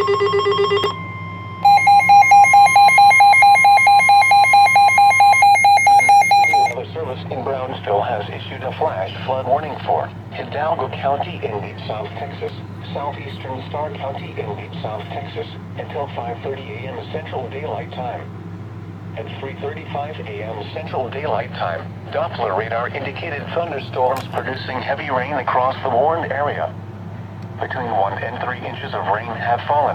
Weather Service in Brownsville has issued a flash flood warning for Hidalgo County in deep South Texas, Southeastern Starr County in deep South Texas, until 5:30 a.m. Central Daylight Time. At 3:35 a.m. Central Daylight Time, Doppler radar indicated thunderstorms producing heavy rain across the warned area. Between 1 and 3 inches of rain have fallen.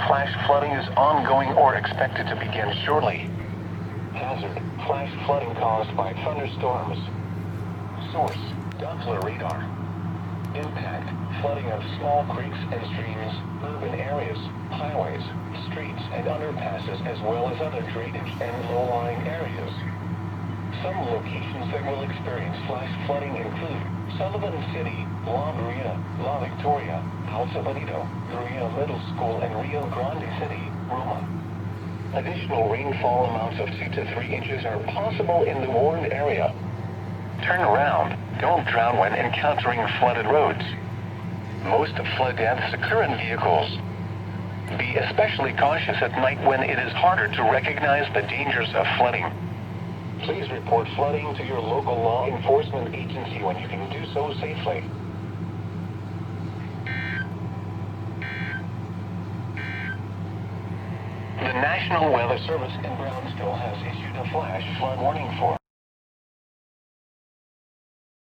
Flash flooding is ongoing or expected to begin shortly. Hazard: flash flooding caused by thunderstorms. Source: Doppler radar. Impact: flooding of small creeks and streams, urban areas, highways, streets and underpasses, as well as other drainage and low-lying areas. Some locations that will experience flash flooding include Sullivan City, La Grulla, La Victoria, Alto, Bonito, Grulla Middle School, and Rio Grande City, Grulla. Additional rainfall amounts of 2 to 3 inches are possible in the warned area. Turn around. Don't drown when encountering flooded roads. Most flood deaths occur in vehicles. Be especially cautious at night when it is harder to recognize the dangers of flooding. Please report flooding to your local law enforcement agency when you can do so safely. The National Weather Service in Brownsville has issued a flash flood warning for